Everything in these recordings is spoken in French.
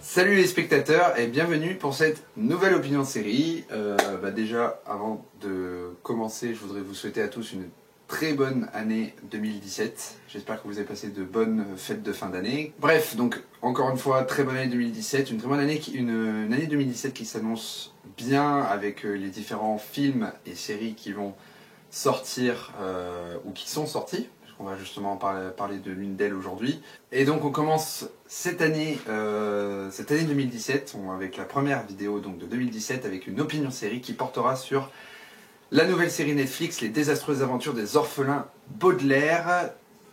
Salut les spectateurs et bienvenue pour cette nouvelle opinion série. Déjà, avant de commencer, je voudrais vous souhaiter à tous une très bonne année 2017. J'espère que vous avez passé de bonnes fêtes de fin d'année. Bref, donc encore une fois, très bonne année 2017, une très bonne année, une année 2017 qui s'annonce bien avec les différents films et séries qui vont sortir ou qui sont sortis. On va justement parler de l'une d'elles aujourd'hui. Et donc on commence cette année 2017, avec la première vidéo donc, de 2017, avec une opinion série qui portera sur la nouvelle série Netflix, Les désastreuses aventures des orphelins Baudelaire.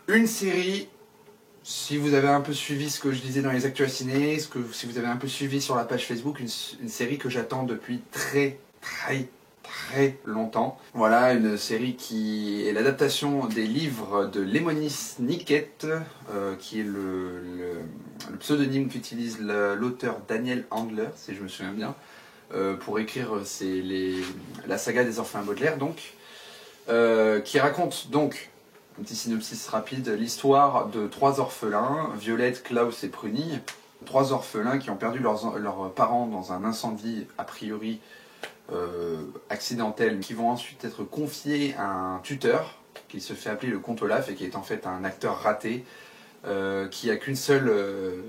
Une série, si vous avez un peu suivi ce que je disais dans les Actus Ciné, si vous avez un peu suivi sur la page Facebook, une série que j'attends depuis très longtemps. Voilà, une série qui est l'adaptation des livres de Lemony Snicket, qui est le pseudonyme qu'utilise l'auteur Daniel Handler, si je me souviens bien, pour écrire la saga des orphelins Baudelaire, donc, qui raconte donc, un petit synopsis rapide, l'histoire de trois orphelins, Violette, Klaus et Pruny, trois orphelins qui ont perdu leurs parents dans un incendie a priori accidentels, qui vont ensuite être confiés à un tuteur qui se fait appeler le comte Olaf et qui est en fait un acteur raté qui a qu'une seule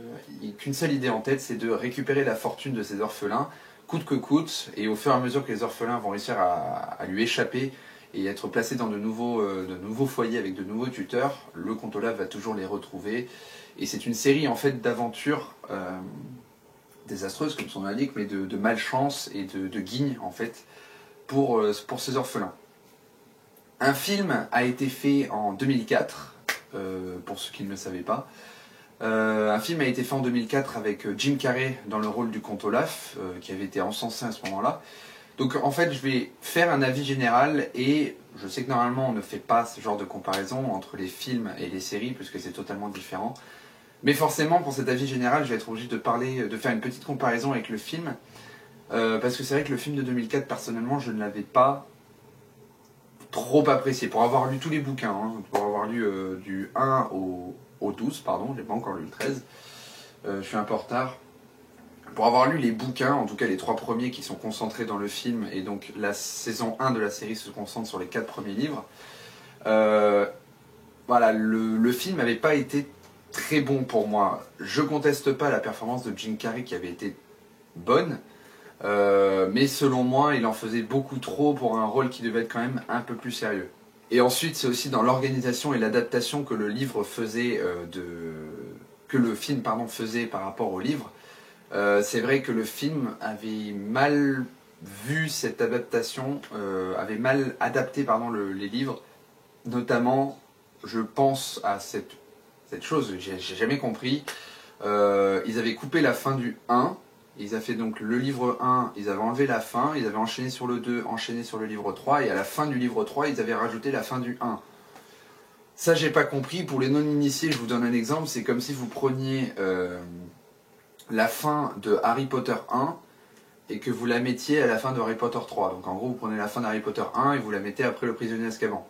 idée en tête, c'est de récupérer la fortune de ces orphelins coûte que coûte, et au fur et à mesure que les orphelins vont réussir à lui échapper et être placés dans de nouveaux foyers avec de nouveaux tuteurs, le comte Olaf va toujours les retrouver, et c'est une série en fait d'aventures désastreuse comme son indique, mais de malchance et de guigne en fait pour ces orphelins. Un film a été fait en 2004, pour ceux qui ne le savaient pas. Un film a été fait en 2004 avec Jim Carrey dans le rôle du comte Olaf, qui avait été encensé à ce moment-là. Donc en fait je vais faire un avis général, et je sais que normalement on ne fait pas ce genre de comparaison entre les films et les séries puisque c'est totalement différent. Mais forcément, pour cet avis général, je vais être obligé de faire une petite comparaison avec le film. Parce que c'est vrai que le film de 2004, personnellement, je ne l'avais pas trop apprécié. Pour avoir lu tous les bouquins, pour avoir lu du 1 au 12, pardon, j'ai pas encore lu le 13. Je suis un peu en retard. Pour avoir lu les bouquins, en tout cas les 3 premiers qui sont concentrés dans le film, et donc la saison 1 de la série se concentre sur les 4 premiers livres. Voilà, le film n'avait pas été très bon pour moi. Je conteste pas la performance de Jim Carrey qui avait été bonne, mais selon moi il en faisait beaucoup trop pour un rôle qui devait être quand même un peu plus sérieux. Et ensuite c'est aussi dans l'organisation et l'adaptation que le film faisait par rapport au livre. C'est vrai que le film avait mal vu cette adaptation, avait mal adapté les livres, notamment je pense à cette chose, j'ai jamais compris. Ils avaient coupé la fin du 1, ils avaient fait donc le livre 1, ils avaient enlevé la fin, ils avaient enchaîné sur le 2, enchaîné sur le livre 3, et à la fin du livre 3, ils avaient rajouté la fin du 1. Ça, j'ai pas compris. Pour les non-initiés, je vous donne un exemple, c'est comme si vous preniez la fin de Harry Potter 1 et que vous la mettiez à la fin de Harry Potter 3. Donc en gros, vous prenez la fin d'Harry Potter 1 et vous la mettez après le prisonnier d'Azkaban.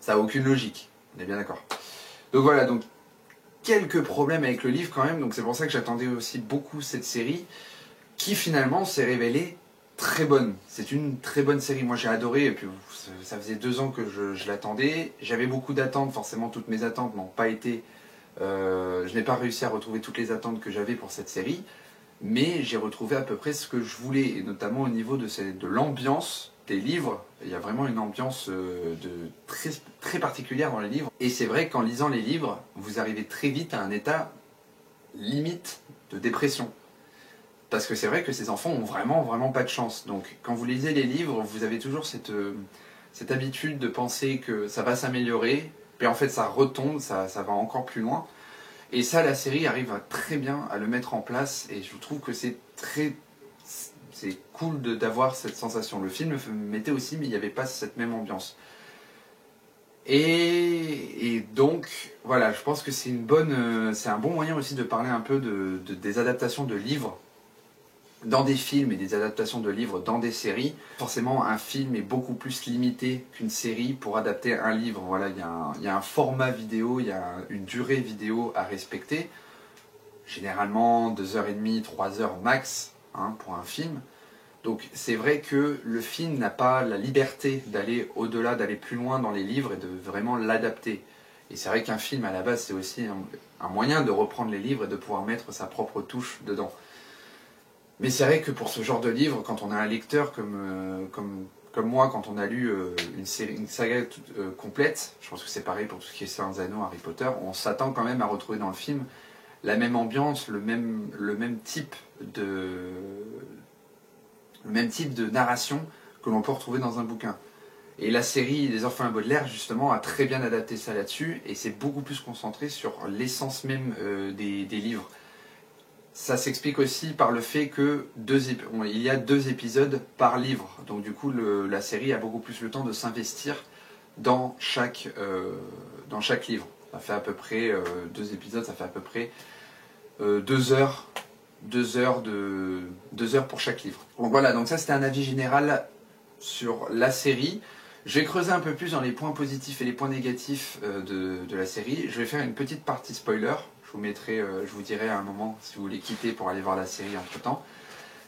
Ça n'a aucune logique, on est bien d'accord. Donc voilà, donc quelques problèmes avec le livre quand même, donc c'est pour ça que j'attendais aussi beaucoup cette série, qui finalement s'est révélée très bonne. C'est une très bonne série, moi j'ai adoré, et puis ça faisait 2 ans que je l'attendais, j'avais beaucoup d'attentes, forcément toutes mes attentes n'ont pas été... je n'ai pas réussi à retrouver toutes les attentes que j'avais pour cette série, mais j'ai retrouvé à peu près ce que je voulais, et notamment au niveau de l'ambiance des livres. Il y a vraiment une ambiance très particulière dans les livres, et c'est vrai qu'en lisant les livres, vous arrivez très vite à un état limite de dépression. Parce que c'est vrai que ces enfants ont vraiment pas de chance. Donc quand vous lisez les livres, vous avez toujours cette habitude de penser que ça va s'améliorer, puis en fait ça retombe, ça va encore plus loin. Et ça, la série arrive très bien à le mettre en place, et je trouve que c'est cool d'avoir cette sensation. Le film me mettait aussi, mais il n'y avait pas cette même ambiance. Et donc, voilà, je pense que c'est un bon moyen aussi de parler un peu des adaptations de livres. dans des films et des adaptations de livres dans des séries. Forcément, un film est beaucoup plus limité qu'une série pour adapter un livre. Voilà, il y a un format vidéo, il y a une durée vidéo à respecter. Généralement 2h30, 3 heures max hein, pour un film. Donc c'est vrai que le film n'a pas la liberté d'aller au-delà, d'aller plus loin dans les livres et de vraiment l'adapter. Et c'est vrai qu'un film à la base c'est aussi un moyen de reprendre les livres et de pouvoir mettre sa propre touche dedans. Mais c'est vrai que pour ce genre de livre, quand on a un lecteur comme moi, quand on a lu une saga complète, je pense que c'est pareil pour tout ce qui est Seigneur des Anneaux, Harry Potter, on s'attend quand même à retrouver dans le film la même ambiance, le même type de narration que l'on peut retrouver dans un bouquin. Et la série des Orphelins Baudelaire, justement, a très bien adapté ça là-dessus, et c'est beaucoup plus concentré sur l'essence même des livres. Ça s'explique aussi par le fait que il y a 2 épisodes par livre, donc du coup la série a beaucoup plus le temps de s'investir dans chaque livre. Ça fait à peu près 2 épisodes, ça fait à peu près 2 heures, 2 heures pour chaque livre. Donc voilà, donc ça c'était un avis général sur la série. Je vais creuser un peu plus dans les points positifs et les points négatifs de la série. Je vais faire une petite partie spoiler. Je vous dirai à un moment si vous voulez quitter pour aller voir la série entre temps.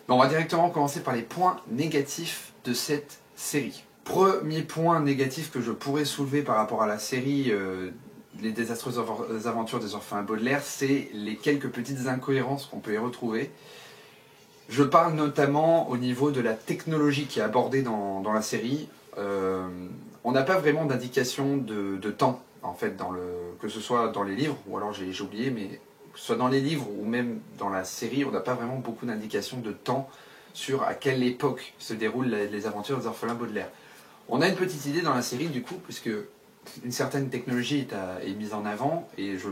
Mais on va directement commencer par les points négatifs de cette série. Premier point négatif que je pourrais soulever par rapport à la série Les désastreuses aventures des orphelins Baudelaire, c'est les quelques petites incohérences qu'on peut y retrouver. Je parle notamment au niveau de la technologie qui est abordée dans la série. On n'a pas vraiment d'indication de temps, en fait, que ce soit dans les livres, ou alors j'ai oublié, mais que ce soit dans les livres ou même dans la série, on n'a pas vraiment beaucoup d'indications de temps sur à quelle époque se déroulent les aventures des orphelins Baudelaire. On a une petite idée dans la série, du coup, puisque une certaine technologie est mise en avant, et je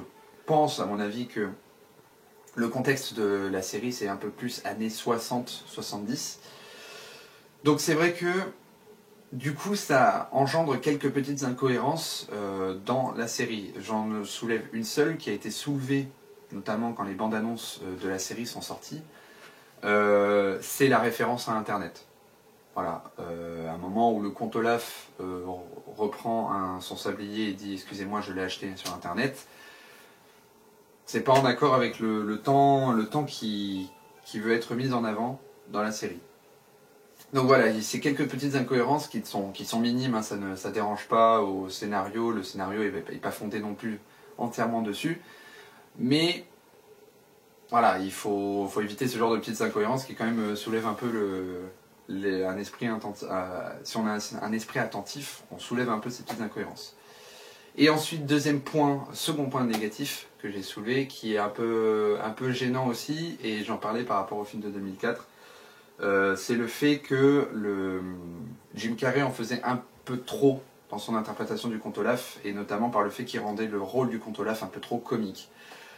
pense, à mon avis, que le contexte de la série, c'est un peu plus années 60-70. Donc c'est vrai que, du coup, ça engendre quelques petites incohérences dans la série. J'en soulève une seule qui a été soulevée, notamment quand les bandes annonces de la série sont sorties. C'est la référence à Internet. Voilà, à un moment où le comte Olaf reprend son sablier et dit « Excusez-moi, je l'ai acheté sur Internet », c'est pas en accord avec le temps qui veut être mis en avant dans la série. Donc voilà, c'est quelques petites incohérences qui sont minimes, hein, ça dérange pas au scénario, le scénario n'est pas fondé non plus entièrement dessus, mais voilà, il faut éviter ce genre de petites incohérences qui quand même soulèvent un peu un esprit attentif. Si on a un esprit attentif, on soulève un peu ces petites incohérences. Et ensuite, second point négatif que j'ai soulevé, qui est un peu gênant aussi, et j'en parlais par rapport au film de 2004, c'est le fait que Jim Carrey en faisait un peu trop dans son interprétation du comte Olaf, et notamment par le fait qu'il rendait le rôle du comte Olaf un peu trop comique.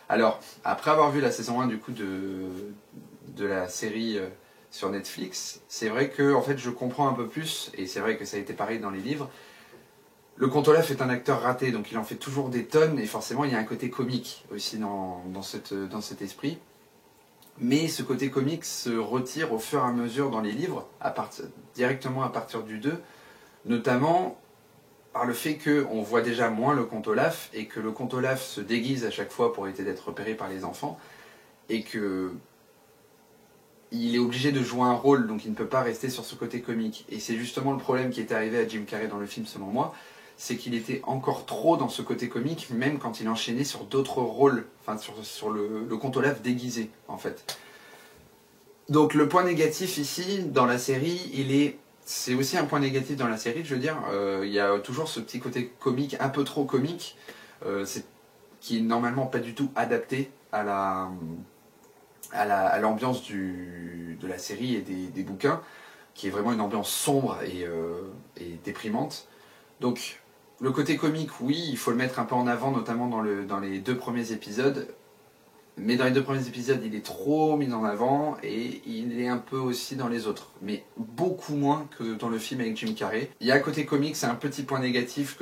Alors, après avoir vu la saison 1 du coup de la série sur Netflix, c'est vrai que en fait, je comprends un peu plus, et c'est vrai que ça a été pareil dans les livres. Le comte Olaf est un acteur raté, donc il en fait toujours des tonnes, et forcément il y a un côté comique aussi dans cet esprit. Mais ce côté comique se retire au fur et à mesure dans les livres, directement à partir du 2, notamment par le fait qu'on voit déjà moins le comte Olaf, et que le comte Olaf se déguise à chaque fois pour éviter d'être repéré par les enfants, et que il est obligé de jouer un rôle, donc il ne peut pas rester sur ce côté comique. Et c'est justement le problème qui est arrivé à Jim Carrey dans le film, selon moi, c'est qu'il était encore trop dans ce côté comique, même quand il enchaînait sur d'autres rôles, enfin sur le comte Olaf déguisé, en fait. Donc le point négatif ici, dans la série, c'est aussi un point négatif dans la série, je veux dire, il y a toujours ce petit côté comique, un peu trop comique, qui est normalement pas du tout adapté à l'ambiance de la série et des bouquins, qui est vraiment une ambiance sombre et déprimante. Donc le côté comique, oui, il faut le mettre un peu en avant, notamment dans les 2 premiers épisodes. Mais dans les 2 premiers épisodes, il est trop mis en avant, et il est un peu aussi dans les autres. Mais beaucoup moins que dans le film avec Jim Carrey. Il y a un côté comique, c'est un petit point négatif,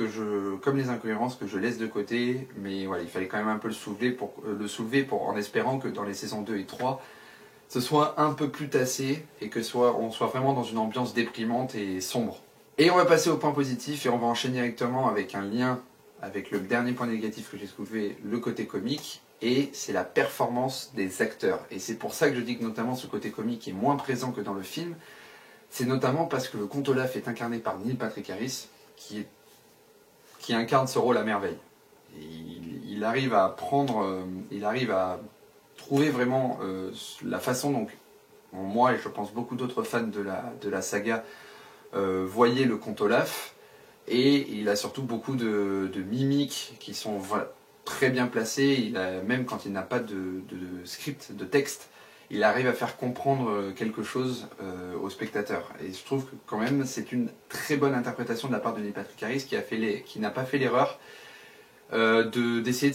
comme les incohérences, que je laisse de côté. Mais voilà, il fallait quand même un peu le soulever en espérant que dans les saisons 2 et 3, ce soit un peu plus tassé et que on soit vraiment dans une ambiance déprimante et sombre. Et on va passer au point positif et on va enchaîner directement avec un lien avec le dernier point négatif que j'ai soulevé, le côté comique, et c'est la performance des acteurs. Et c'est pour ça que je dis que notamment ce côté comique est moins présent que dans le film. C'est notamment parce que le comte Olaf est incarné par Neil Patrick Harris, qui incarne ce rôle à merveille. Et il arrive à trouver vraiment la façon dont moi et je pense beaucoup d'autres fans de la saga voyaient le comte Olaf, et il a surtout beaucoup de mimiques qui sont très bien placées. Même quand il n'a pas de script, de texte, il arrive à faire comprendre quelque chose au spectateur. Et je trouve que quand même c'est une très bonne interprétation de la part de Neil Patrick Harris qui n'a pas fait l'erreur d'essayer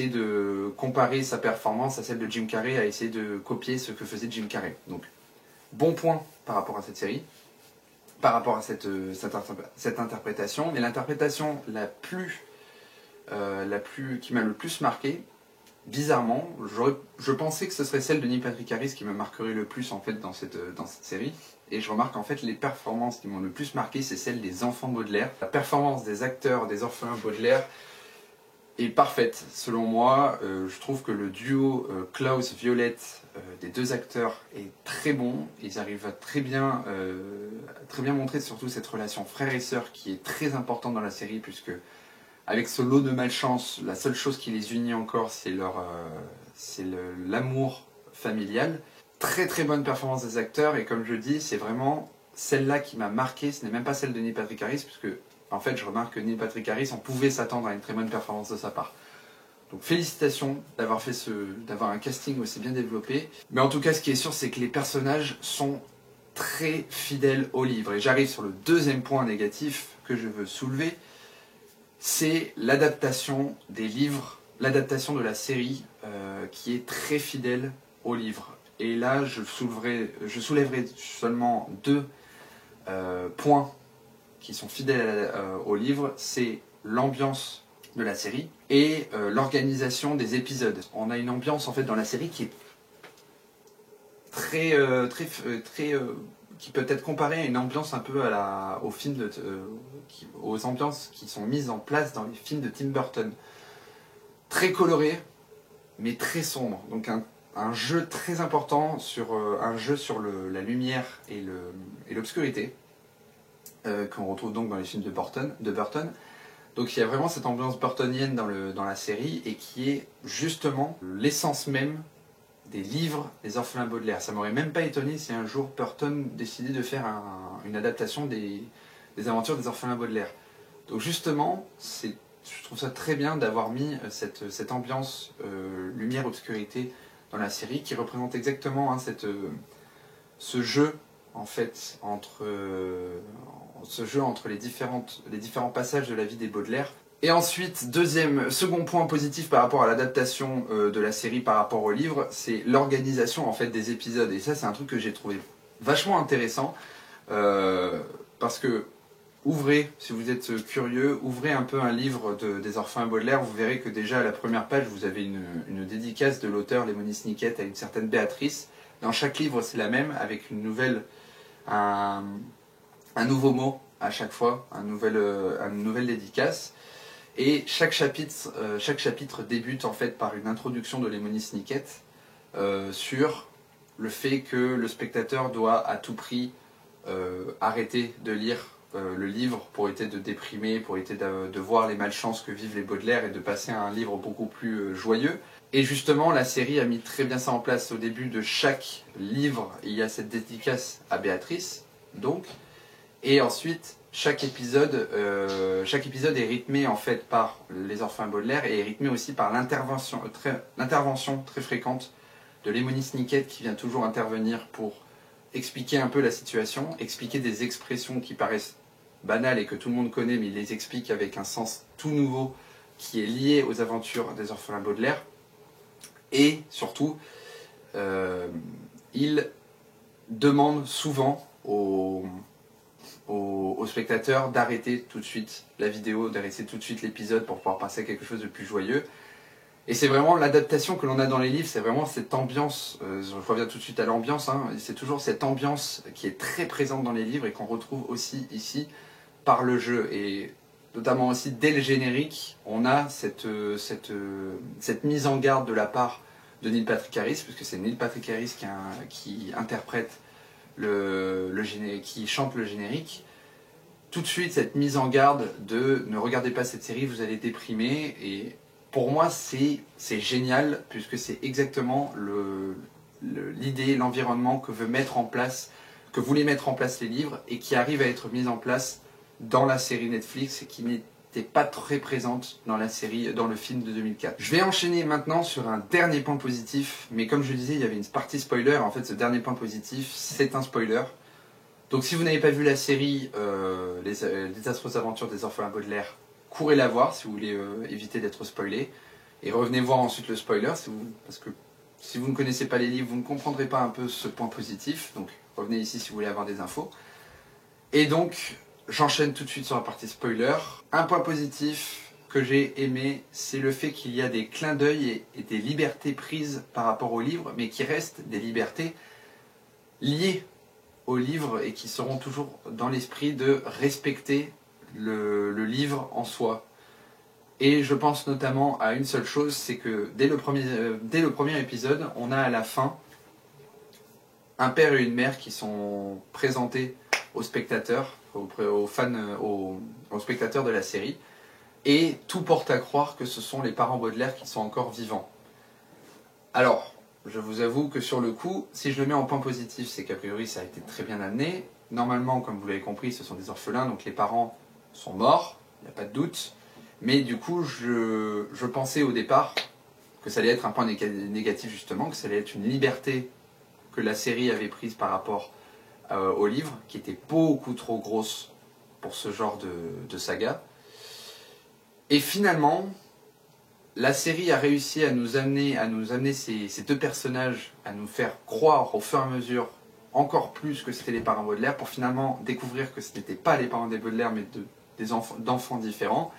de comparer sa performance à celle de Jim Carrey, à essayer de copier ce que faisait Jim Carrey. Donc bon point par rapport à cette série, par rapport à cette interprétation. Mais l'interprétation qui m'a le plus marqué, bizarrement, je pensais que ce serait celle de Neil Patrick Harris qui me marquerait le plus en fait dans cette série. Et je remarque en fait les performances qui m'ont le plus marqué, c'est celle des enfants Baudelaire. La performance des acteurs des orphelins Baudelaire est parfaite selon moi. Je trouve que le duo Klaus-Violette des deux acteurs est très bon. Ils arrivent à très bien montrer surtout cette relation frère et sœur qui est très importante dans la série, puisque avec ce lot de malchance, la seule chose qui les unit encore, c'est l'amour familial. Très très bonne performance des acteurs, et comme je dis, c'est vraiment celle-là qui m'a marqué. Ce n'est même pas celle de Neil Patrick Harris, puisque en fait je remarque que Neil Patrick Harris, on pouvait s'attendre à une très bonne performance de sa part. Donc félicitations d'avoir un casting aussi bien développé. Mais en tout cas, ce qui est sûr, c'est que les personnages sont très fidèles au livre. Et j'arrive sur le deuxième point négatif que je veux soulever, c'est l'adaptation des livres, l'adaptation de la série qui est très fidèle au livre. Et là, je soulèverai seulement deux points qui sont fidèles au livre. C'est l'ambiance de la série et l'organisation des épisodes. On a une ambiance en fait dans la série qui est qui peut être comparée à une ambiance un peu aux films aux ambiances qui sont mises en place dans les films de Tim Burton. Très coloré, mais très sombre. Donc un jeu très important sur la lumière et l'obscurité qu'on retrouve donc dans les films de Burton. Donc il y a vraiment cette ambiance burtonienne dans la série, et qui est justement l'essence même des livres des orphelins Baudelaire. Ça m'aurait même pas étonné si un jour Burton décidait de faire une adaptation des aventures des orphelins Baudelaire. Donc justement, je trouve ça très bien d'avoir mis cette ambiance lumière-obscurité dans la série, qui représente exactement ce jeu en fait entre les différents passages de la vie des Baudelaire. Et ensuite, second point positif par rapport à l'adaptation de la série par rapport au livre, c'est l'organisation en fait des épisodes. Et ça, c'est un truc que j'ai trouvé vachement intéressant, parce que si vous êtes curieux, ouvrez un peu un livre des orphelins Baudelaire, vous verrez que déjà à la première page, vous avez une dédicace de l'auteur Lemony Snicket à une certaine Béatrice. Dans chaque livre, c'est la même, avec un nouveau mot à chaque fois, une nouvelle dédicace. Et chaque chapitre débute en fait par une introduction de Lemony Snicket sur le fait que le spectateur doit à tout prix arrêter de lire le livre pour éviter de déprimer, pour éviter de voir les malchances que vivent les Baudelaire, et de passer à un livre beaucoup plus joyeux. Et justement, la série a mis très bien ça en place. Au début de chaque livre, il y a cette dédicace à Béatrice, donc. Et ensuite, chaque épisode est rythmé en fait par les orphelins Baudelaire, et est rythmé aussi par l'intervention très fréquente de Lemony Snicket, qui vient toujours intervenir pour expliquer un peu la situation, expliquer des expressions qui paraissent banales et que tout le monde connaît, mais il les explique avec un sens tout nouveau qui est lié aux aventures des orphelins Baudelaire. Et surtout, il demande souvent aux spectateurs d'arrêter tout de suite la vidéo, d'arrêter tout de suite l'épisode pour pouvoir passer à quelque chose de plus joyeux. Et c'est vraiment l'adaptation que l'on a dans les livres, c'est vraiment cette ambiance, je reviens tout de suite à l'ambiance, hein, c'est toujours cette ambiance qui est très présente dans les livres et qu'on retrouve aussi ici par le jeu. Et notamment aussi dès le générique, on a cette mise en garde de la part de Neil Patrick Harris, puisque c'est Neil Patrick Harris qui interprète qui chante le générique. Tout de suite, cette mise en garde de ne regardez pas cette série, vous allez déprimer. Et pour moi, c'est génial, puisque c'est exactement l'idée, l'environnement que voulaient mettre en place les livres et qui arrive à être mis en place dans la série Netflix et qui n'était pas très présente dans le film de 2004. Je vais enchaîner maintenant sur un dernier point positif, mais comme je le disais, il y avait une partie spoiler. En fait, ce dernier point positif, c'est un spoiler. Donc si vous n'avez pas vu la série Les affreuses aventures des orphelins Baudelaire, courez la voir si vous voulez éviter d'être spoilé. Et revenez voir ensuite le spoiler, parce que si vous ne connaissez pas les livres, vous ne comprendrez pas un peu ce point positif. Donc revenez ici si vous voulez avoir des infos. Et donc, j'enchaîne tout de suite sur la partie spoiler. Un point positif que j'ai aimé, c'est le fait qu'il y a des clins d'œil et des libertés prises par rapport au livre, mais qui restent des libertés liées au livre et qui seront toujours dans l'esprit de respecter le livre en soi. Et je pense notamment à une seule chose, c'est que dès le premier épisode, on a à la fin un père et une mère qui sont présentés aux spectateurs, aux fans, aux spectateurs de la série, et tout porte à croire que ce sont les parents Baudelaire qui sont encore vivants. Alors, je vous avoue que sur le coup, si je le mets en point positif, c'est qu'a priori ça a été très bien amené. Normalement, comme vous l'avez compris, ce sont des orphelins, donc les parents sont morts, il n'y a pas de doute. Mais du coup, je pensais au départ que ça allait être un point négatif justement, que ça allait être une liberté que la série avait prise par rapport au livre, qui était beaucoup trop grosse pour ce genre de saga. Et finalement, la série a réussi à nous amener ces deux personnages, à nous faire croire au fur et à mesure encore plus que c'était les parents Baudelaire, pour finalement découvrir que ce n'étaient pas les parents des Baudelaire, mais d'enfants différents.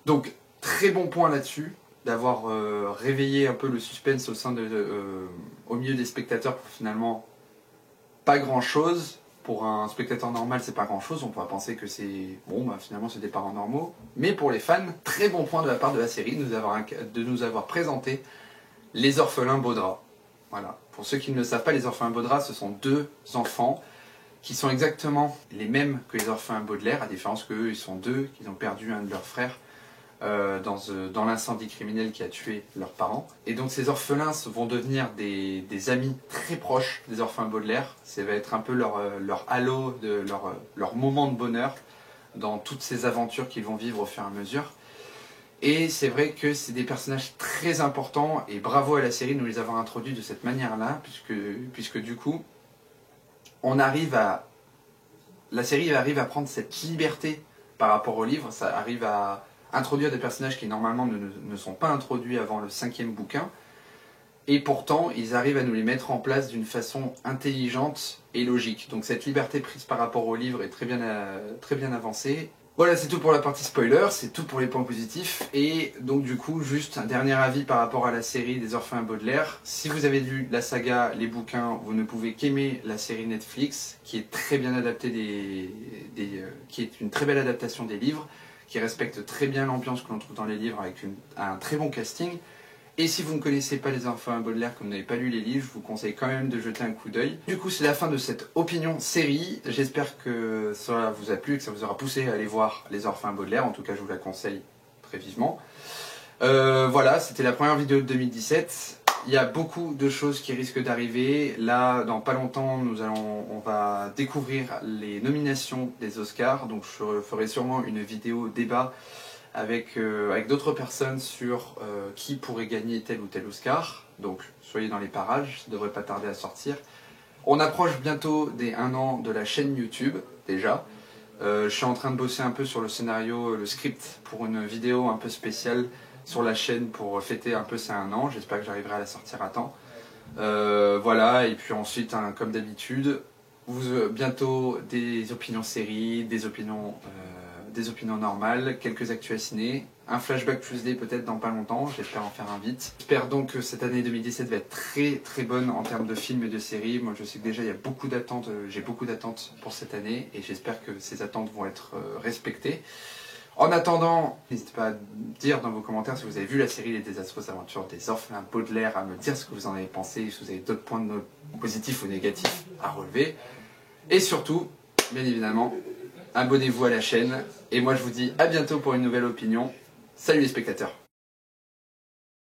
Donc, très bon point là-dessus, d'avoir réveillé un peu le suspense au milieu des spectateurs pour finalement pas grand-chose. Pour un spectateur normal, c'est pas grand-chose. On pourrait penser que c'est... Bon, bah, finalement, c'est des parents normaux. Mais pour les fans, très bon point de la part de la série de nous avoir présenté les orphelins Baudra. Voilà. Pour ceux qui ne le savent pas, les orphelins Baudra, ce sont deux enfants qui sont exactement les mêmes que les orphelins Baudelaire, à différence qu'eux, ils sont deux, qu'ils ont perdu un de leurs frères dans l'incendie criminel qui a tué leurs parents. Et donc ces orphelins vont devenir des amis très proches des orphelins Baudelaire. Ça va être un peu leur halo, leur moment de bonheur dans toutes ces aventures qu'ils vont vivre au fur et à mesure. Et c'est vrai que c'est des personnages très importants, et bravo à la série de nous les avoir introduits de cette manière-là, puisque du coup, la série arrive à prendre cette liberté par rapport au livre. Ça arrive à introduire des personnages qui normalement ne sont pas introduits avant le 5e bouquin, et pourtant ils arrivent à nous les mettre en place d'une façon intelligente et logique. Donc cette liberté prise par rapport au livre est très bien avancée. Voilà, c'est tout pour la partie spoiler, c'est tout pour les points positifs. Et donc du coup, juste un dernier avis par rapport à la série des orphelins Baudelaire. Si vous avez lu la saga, les bouquins, vous ne pouvez qu'aimer la série Netflix, qui est très bien adaptée qui est une très belle adaptation des livres, qui respecte très bien l'ambiance que l'on trouve dans les livres avec un très bon casting. Et si vous ne connaissez pas les orphelins Baudelaire, que vous n'avez pas lu les livres, je vous conseille quand même de jeter un coup d'œil. Du coup, c'est la fin de cette opinion série. J'espère que ça vous a plu, que ça vous aura poussé à aller voir les orphelins Baudelaire. En tout cas, je vous la conseille très vivement. Voilà, c'était la première vidéo de 2017. Il y a beaucoup de choses qui risquent d'arriver. Là, dans pas longtemps, on va découvrir les nominations des Oscars. Donc je ferai sûrement une vidéo débat avec d'autres personnes sur qui pourrait gagner tel ou tel Oscar. Donc soyez dans les parages, ça ne devrait pas tarder à sortir. On approche bientôt des 1 an de la chaîne YouTube, déjà. Je suis en train de bosser un peu sur le scénario, le script pour une vidéo un peu spéciale sur la chaîne pour fêter un peu ces 1 an. J'espère que j'arriverai à la sortir à temps. Voilà, et puis ensuite, hein, comme d'habitude, bientôt des opinions séries, des opinions des opinions normales, quelques actus à ciné, un flashback Tuesday peut-être dans pas longtemps, j'espère en faire un vite. J'espère donc que cette année 2017 va être très très bonne en termes de films et de séries. Moi je sais que déjà il y a beaucoup d'attentes, j'ai beaucoup d'attentes pour cette année et j'espère que ces attentes vont être respectées. En attendant, n'hésitez pas à dire dans vos commentaires si vous avez vu la série Les désastreuses aventures des orphelins Baudelaire, à me dire ce que vous en avez pensé, si vous avez d'autres points positifs ou négatifs à relever. Et surtout, bien évidemment, abonnez-vous à la chaîne. Et moi je vous dis à bientôt pour une nouvelle opinion. Salut les spectateurs!